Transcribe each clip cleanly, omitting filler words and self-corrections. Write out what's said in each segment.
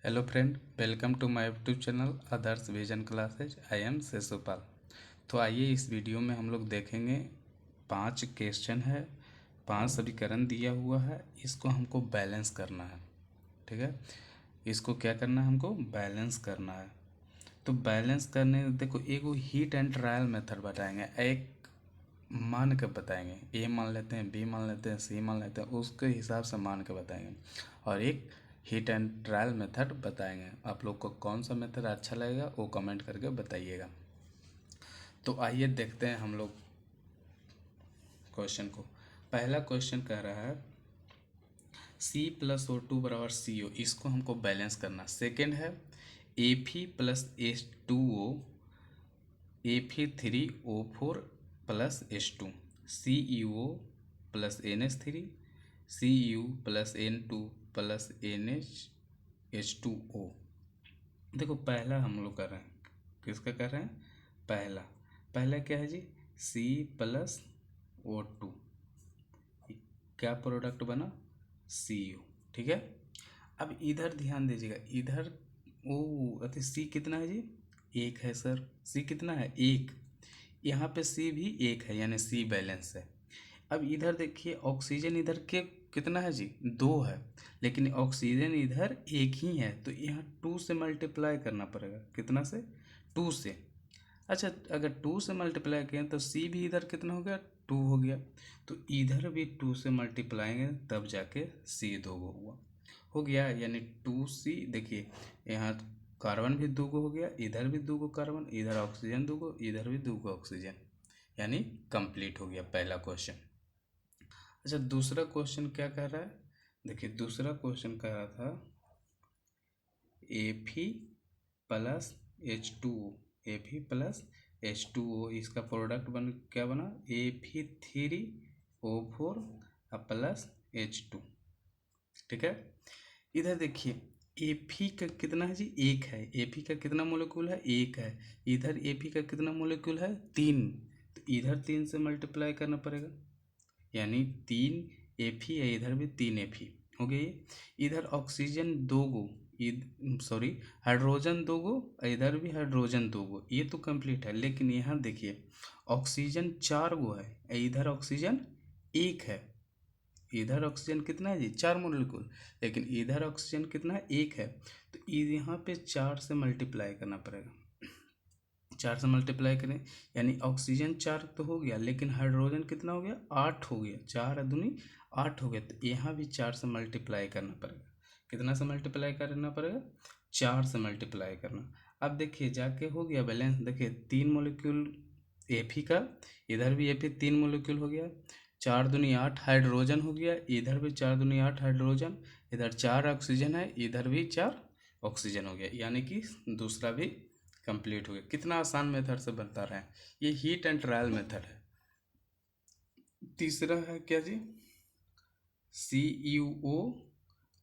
Hello friend, welcome to my YouTube channel Adarsh vision classes. I am Shishupal. तो आइए इस video में हम लोग देखेंगे 5 क्वेश्चन है, 5 समीकरण दिया हुआ है। इसको हमको बैलेंस करना है। ठीक है, इसको क्या करना है, हमको बैलेंस करना है। तो बैलेंस करने देखो, एक वो हीट एंड ट्रायल मेथड बताएंगे, एक मान के बताएंगे। ए मान लेते हैं, बी मान लेते हैं, सी मान लेते हैं, उसके हिसाब से मान के बताएंगे। और एक हिट एंड ट्रायल मेथड बताएंगे। आप लोग को कौन सा मेथड अच्छा लगेगा वो कमेंट करके बताइएगा। तो आइए देखते हैं हम लोग क्वेश्चन को। पहला क्वेश्चन कह रहा है C+O2 बराबर CO, इसको हमको बैलेंस करना। सेकेंड है Fe+H2O Fe3O4 plus H2, CuO plus NH3 Cu plus N2 plus NH2O। देखो पहला हम लोग कर रहे हैं, किसका कर रहे हैं? पहला पहला क्या है जी? C+O2, क्या प्रोडक्ट बना? Cu। ठीक है, अब इधर ध्यान दीजिएगा, इधर ओ अति सी कितना है जी? एक है सर। सी कितना है? एक। यहाँ पे सी भी एक है, यानी सी बैलेंस है। अब इधर देखिए, ऑक्सीजन इधर के कितना है जी? दो है, लेकिन ऑक्सीजन इधर एक ही है, तो यहाँ टू से मल्टीप्लाई करना पड़ेगा। कितना से? टू से। अच्छा, अगर टू से मल्टीप्लाई करें तो सी भी इधर कितना हो गया? टू हो गया। तो इधर भी टू से मल्टीप्लाई तब जाके सी दो गो हुआ, हो गया। यानी 2C। देखिए यहाँ कार्बन भी दो गो हो गया, इधर भी दो गो कार्बन, इधर ऑक्सीजन दो गो, इधर भी दो गो ऑक्सीजन, यानी कंप्लीट हो गया पहला क्वेश्चन। अच्छा, दूसरा क्वेश्चन क्या कह रहा है? देखिए दूसरा क्वेश्चन कह रहा था Fe प्लस H2O, Fe+H2O, इसका प्रोडक्ट क्या बना? Fe3O4 plus H2। ठीक है, इधर देखिए एफी का कितना है जी? एक है। एफी का कितना मोलिक्यूल है? एक है। इधर एफी का कितना मोलिक्यूल है? तीन। तो इधर तीन से मल्टीप्लाई करना पड़ेगा, यानी तीन एफी है, इधर भी तीन एफी हो गई। इधर ऑक्सीजन दो गो, सॉरी हाइड्रोजन दो गो, इधर भी हाइड्रोजन दो गो, ये तो कंप्लीट है। लेकिन यहाँ देखिए ऑक्सीजन चार गो है, इधर ऑक्सीजन एक है। इधर ऑक्सीजन कितना है जी? चार मोलिक्यूल, लेकिन इधर ऑक्सीजन कितना है? एक है। तो यहाँ पे चार से मल्टीप्लाई करना पड़ेगा। चार से मल्टीप्लाई करें, यानी ऑक्सीजन चार तो हो गया, लेकिन हाइड्रोजन कितना हो गया? आठ हो गया। चार दूनी आठ हो गया, तो यहाँ भी चार से मल्टीप्लाई करना पड़ेगा। कितना से मल्टीप्लाई करना पड़ेगा? चार से मल्टीप्लाई करना। अब देखिए जाके हो गया बैलेंस। देखिए तीन मोलिक्यूल एफी का, इधर भी एफी तीन मोलिक्यूल हो गया। चार दूनी आठ हाइड्रोजन हो गया, इधर भी चार दूनी आठ हाइड्रोजन, इधर चार ऑक्सीजन है, इधर भी चार ऑक्सीजन हो गया, यानी कि दूसरा भी कंप्लीट हो गया। कितना आसान मेथड से बता रहे हैं, ये हीट एंड ट्रायल मेथड है। तीसरा है क्या जी? CuO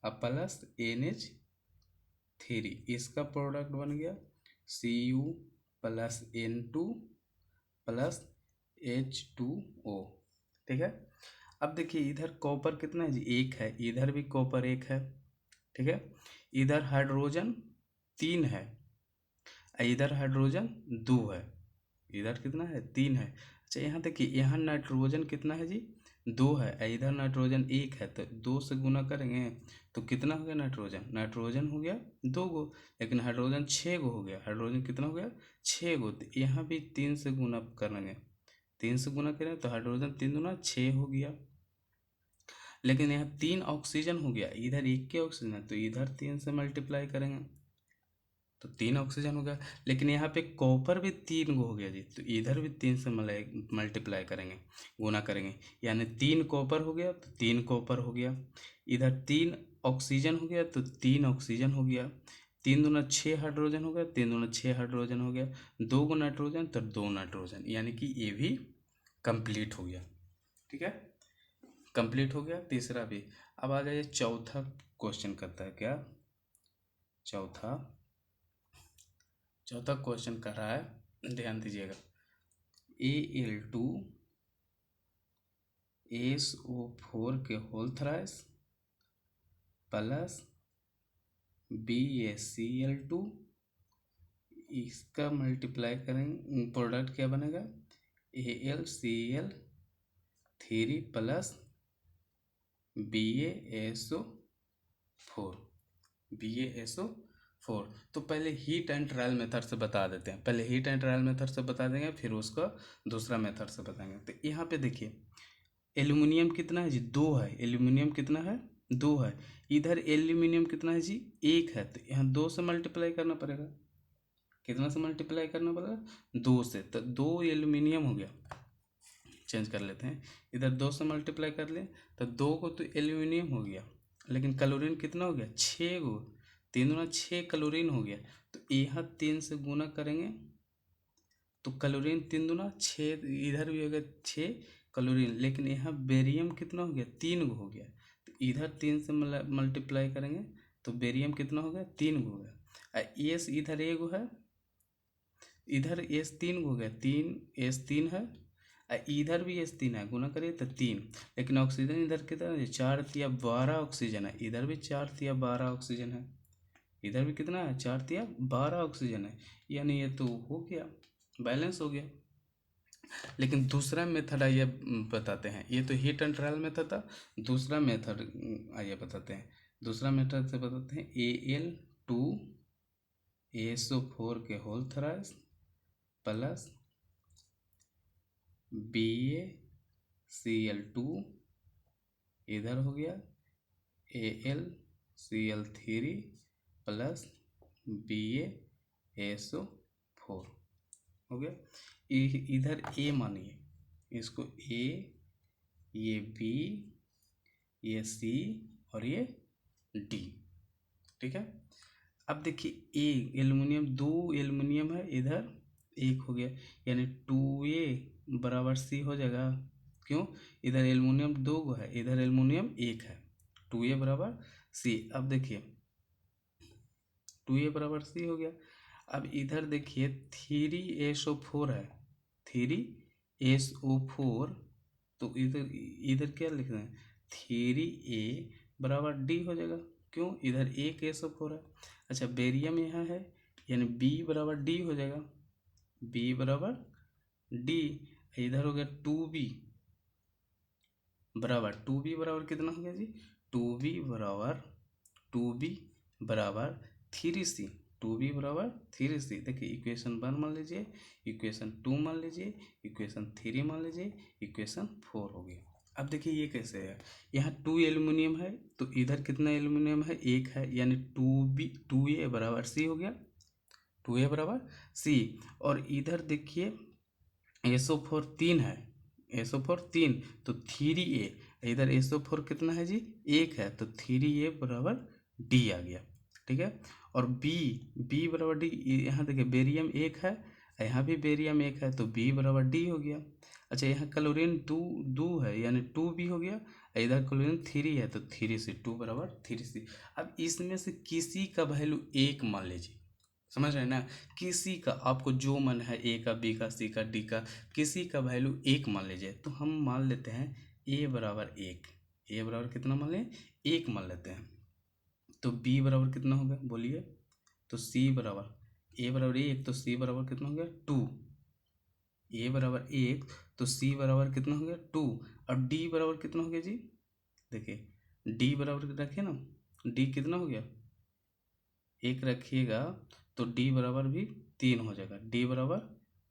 प्लस NH3, इसका प्रोडक्ट बन गया Cu plus N2 plus H2O। ठीक है, अब देखिए इधर कॉपर कितना है जी? एक है, इधर भी कॉपर एक है। ठीक है, इधर हाइड्रोजन तीन है, इधर हाइड्रोजन दो है, इधर कितना है? तीन है। अच्छा यहाँ देखिए, यहाँ नाइट्रोजन कितना है जी? दो है, इधर नाइट्रोजन एक है, तो दो से गुना करेंगे तो कितना हो गया? नाइट्रोजन नाइट्रोजन हो गया दो गो, लेकिन हाइड्रोजन छः गो हो गया। हाइड्रोजन कितना हो गया? छः गो। तो यहाँ भी तीन से गुना करेंगे, तीन से गुना करें तो हाइड्रोजन तीन दूना छः हो गया। लेकिन यहाँ तीन ऑक्सीजन हो गया, इधर एक के ऑक्सीजन है, तो इधर तीन से मल्टीप्लाई करेंगे तो तीन ऑक्सीजन हो गया। लेकिन यहाँ पे कॉपर भी तीन गो हो गया जी, तो इधर भी तीन से मल्टीप्लाई करेंगे, गुना करेंगे, यानी तीन कॉपर हो गया तो तीन कॉपर हो गया। इधर तीन ऑक्सीजन हो गया तो तीन ऑक्सीजन हो गया। तीन दूना छः हाइड्रोजन हो गया, तीन दूना छः हाइड्रोजन हो गया। दो गो नाइट्रोजन तो दो नाइट्रोजन, यानी कि ये भी कंप्लीट हो गया। ठीक है, कंप्लीट हो गया तीसरा भी। अब आ जाइए चौथा क्वेश्चन करता है क्या? चौथा चौथा क्वेश्चन कर रहा है, ध्यान दीजिएगा। Al2SO4 के होल थ्राइस प्लस BaCl2, इसका मल्टीप्लाई करेंगे, प्रोडक्ट क्या बनेगा, AlCl3 प्लस BaSO4, BaSO4। तो पहले हीट एंड ट्रायल मेथड से बता देते हैं, पहले हीट एंड ट्रायल मेथड से बता देंगे, फिर उसका दूसरा मेथड से बताएंगे। तो यहाँ पे देखिए एल्यूमिनियम कितना है जी, 2 है, एल्यूमिनियम कितना है, 2 है। इधर एल्यूमिनियम कितना है जी, 1 है, तो यहाँ 2 से मल्टीप्लाई करना पड़ेगा। कितना से मल्टीप्लाई करना पड़ेगा, 2 से। तो 2 एल्यूमिनियम हो गया, चेंज कर लेते हैं, इधर 2 से मल्टीप्लाई कर ले, तो 2 को तो एल्यूमिनियम हो गया, लेकिन क्लोरीन कितना हो गया, 6 गो, 3 दूना 6 क्लोरीन हो गया। तो यहाँ 3 से गुना करेंगे तो क्लोरीन 3 दूना 6, इधर भी हो गया 6 क्लोरीन, लेकिन यहाँ बेरियम कितना हो गया, 3 गो हो गया। तो इधर 3 से मल्टीप्लाई करेंगे तो बेरियम कितना हो गया, 3 गो हो गया। एस इधर 1 गो है, इधर एस 3 गो हो गया, 3 है, इधर भी S3 है, गुना करिए तो 3। लेकिन ऑक्सीजन इधर कितना है, 4 तिया 12 ऑक्सीजन है, इधर भी 4 तिया 12 ऑक्सीजन है, इधर भी कितना है, 4 तिया 12 ऑक्सीजन है, यानी ये तो हो गया, बैलेंस हो गया। लेकिन दूसरा मेथड आइए बताते हैं, ये तो हीट एंड ट्रायल मेथड था, दूसरा मेथड आइए बताते हैं। दूसरा मेथड से बताते हैं Al2SO4 के होल थ्राइस प्लस BaCl2, इधर हो गया AlCl3 प्लस BaSO4 हो गया। इधर A मानिए, इसको A, ये B, ये C और ये D, ठीक है। अब देखिए A एल्युमिनियम, 2 एल्युमिनियम है, इधर 1 हो गया, यानी 2A बराबर C हो जाएगा। क्यों, इधर एल्युमिनियम 2 गो है, इधर एल्युमिनियम 1 है, 2A बराबर C। अब देखिए 2A बराबर C हो गया। अब इधर देखिए 3SO4 है, 3SO4, तो इधर इधर क्या लिख रहे हैं, 3A बराबर D हो जाएगा। क्यों, इधर 1 SO4 है। अच्छा बेरियम यहाँ है, यानी B बराबर D हो जाएगा, B बराबर D। इधर हो गया 2B बराबर, 2B बराबर कितना हो गया जी, 2B बराबर 3C, 2B बराबर 3C। देखिए इक्वेशन 1 मान लीजिए, इक्वेशन 2 मान लीजिए, इक्वेशन 3 मान लीजिए, इक्वेशन 4 हो गई। अब देखिए ये कैसे है, यहाँ 2 एल्युमिनियम है, तो इधर कितना एल्युमिनियम है, 1 है, यानी 2A बराबर C हो गया, 2A बराबर C। और इधर देखिए SO4 3 है, SO4 3, तो 3A, इधर SO4 कितना है जी, 1 है, तो 3A बराबर D आ गया, ठीक है। और B बराबर D, यहाँ देखिए बेरियम 1 है, यहाँ भी बेरियम 1 है, तो B बराबर D हो गया। अच्छा यहाँ क्लोरीन 2 है, यानी 2B हो गया, इधर क्लोरीन 3 है, तो 3C, 2 बराबर 3C। अब इसमें से किसी का वैल्यू 1 मान लीजिए, समझ रहे हैं ना, किसी का आपको जो मन है, A का, B का, C का, D का, किसी का वैल्यू 1 मान लीजिए। तो हम मान लेते हैं A बराबर 1, A बराबर कितना मान लें, 1 मान लेते हैं। तो B बराबर कितना होगा बोलिए, तो C बराबर, A बराबर 1, तो C बराबर कितना हो गया 2, A बराबर 1, तो C बराबर कितना हो गया 2, और D बराबर कितना हो गया जी, देखिए D बराबर रखिए ना, D कितना हो गया, 1 रखिएगा, तो D बराबर भी 3 हो जाएगा, D बराबर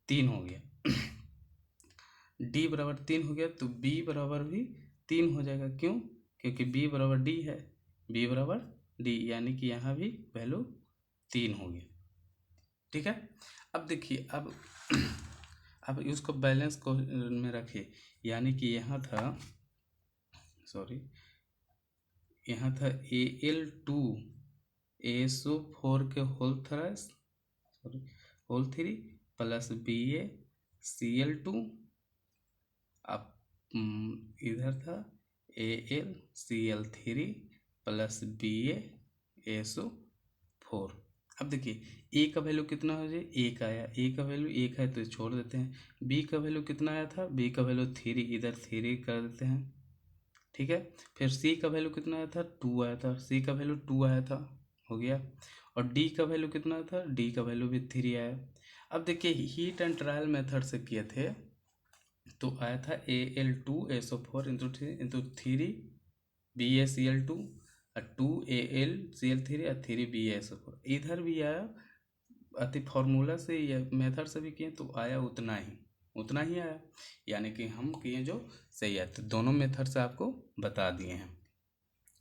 3 हो गया। D बराबर 3 हो गया, तो B बराबर भी 3 हो जाएगा। क्यों, क्योंकि B बराबर D है, B बराबर D, यानी कि यहाँ भी वैल्यू 3 हो गया, ठीक है। अब देखिए अब उसको बैलेंस को में रखिए, यानी कि यहाँ था, सॉरी, यहाँ था Al2SO4 के whole thrice, sorry, whole 3 plus BaCl2, अब इधर था AlCl3 प्लस BaSO4। अब देखिए A का वैल्यू कितना हो जाए, 1 आया, A का वैल्यू 1 है तो छोड़ देते हैं। B का वैल्यू कितना आया था, B का वैल्यू 3, इधर 3 कर देते हैं, ठीक है। फिर C का वैल्यू कितना आया था, 2 आया था, C का वैल्यू 2 आया था, हो गया। और डी का वैल्यू कितना था, डी का वैल्यू भी 3 आया। अब देखिए हीट एंड ट्रायल मेथड से किए थे तो आया था Al2SO4 इंटू 3BaCl2 और 2AlCl3 और 3BaSO4। इधर भी आया अति फार्मूला से या मेथड से भी किए तो आया उतना ही आया, यानी कि हम किए जो सही है। तो दोनों मेथड से आपको बता दिए हैं।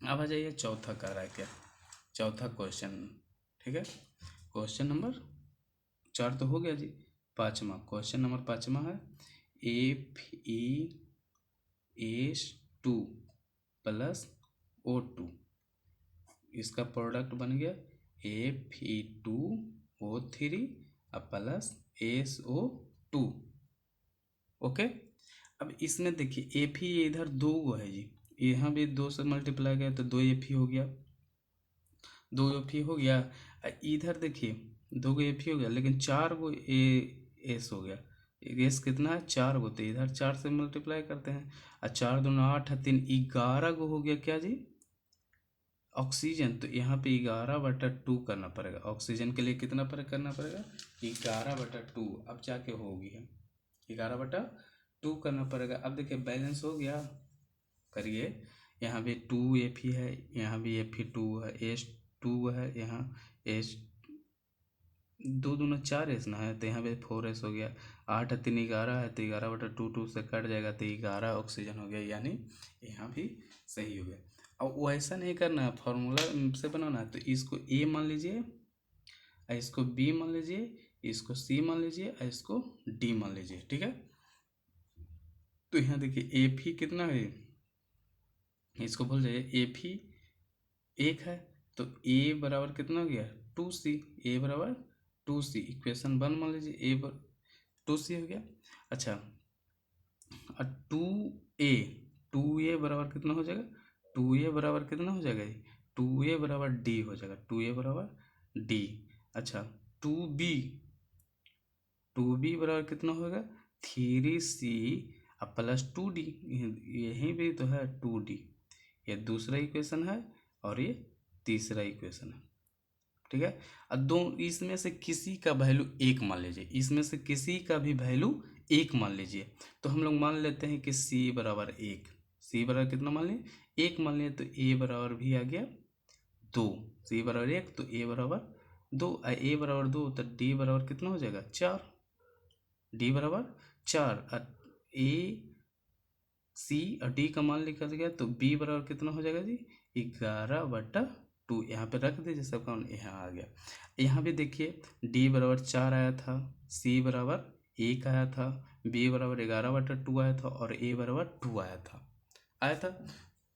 अब आ जाइए चौथा कह रहा है क्या, चौथा क्वेश्चन, ठीक है। क्वेश्चन नंबर 4 तो हो गया जी। पाँचवा क्वेश्चन नंबर 5वां है FeS2 प्लस O2, इसका प्रोडक्ट बन गया Fe2O3 प्लस SO2। ओके। अब इसमें देखिए Fe इधर 2 है जी, यहाँ भी 2 से मल्टीप्लाई गया तो 2 Fe हो गया, 2 Fe हो गया। इधर देखिए 2 Fe हो गया, लेकिन 4 गो एस हो गया। एस कितना है 4 गो, तो इधर 4 से मल्टीप्लाई करते हैं और 4 दूना 8 है 3 11 गो हो गया क्या जी ऑक्सीजन। तो यहाँ पे 11/2 करना पड़ेगा, ऑक्सीजन के लिए कितना करना पड़ेगा 11/2। अब जाके होगी 11/2 करना पड़ेगा। अब देखिए बैलेंस हो गया, करिए। यहाँ भी 2 Fe है, यहाँ भी Fe2 है, S2 है, यहाँ S 2 दूना 4 एस ना है, तो यहाँ पे 4s हो गया। 8 है 3 11 है, तो 11/2 2 से कट जाएगा तो 11 ऑक्सीजन हो गया, यानी यहाँ भी सही हो गया। अब वैसा नहीं करना है, फॉर्मूला से बनाना है। तो इसको A मान लीजिए, इसको B मान लीजिए, इसको C मान लीजिए और इसको D मान लीजिए, ठीक है। तो यहाँ देखिए Fe कितना है, इसको भूल जाइए, Fe 1 है, तो A बराबर कितना हो गया 2C, A बराबर 2C, इक्वेशन 1 मान लीजिए, A पर 2C हो गया। अच्छा, और 2A बराबर कितना हो जाएगा, 2A बराबर कितना हो जाएगा, 2A बराबर D हो जाएगा, 2A बराबर D। अच्छा 2B बराबर कितना होगा 3C प्लस 2D, यहीं भी तो है 2D। ये दूसरा इक्वेशन है और ये तीसरा इक्वेशन है, ठीक है। अब दो इसमें से किसी का वैल्यू 1 मान लीजिए, इसमें से किसी का भी वैल्यू 1 मान लीजिए। तो हम लोग मान लेते हैं कि C बराबर 1, C बराबर कितना मान लिए 1 मान लिए, तो A बराबर भी आ गया 2, C बराबर 1 तो A बराबर 2, A बराबर 2 तो D बराबर कितना हो जाएगा 4, D बराबर 4। A C और D का मान लिखा गया, तो B बराबर कितना हो जाएगा जी 11/2। यहाँ पे रख दीजिए सबका, यहाँ आ गया। यहाँ भी देखिए D बराबर 4 आया था, C बराबर 1 आया था, B बराबर 11/2 आया था और A बराबर 2 आया था।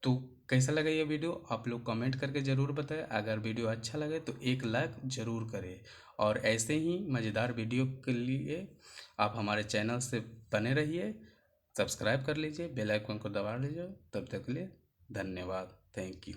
तो कैसा लगा ये वीडियो आप लोग कमेंट करके ज़रूर बताएं। अगर वीडियो अच्छा लगे तो एक लाइक ज़रूर करें, और ऐसे ही मज़ेदार वीडियो के लिए आप हमारे चैनल से बने रहिए, सब्सक्राइब कर लीजिए, बेल आइकन को दबा लीजिए। तब तक के लिए धन्यवाद, थैंक यू।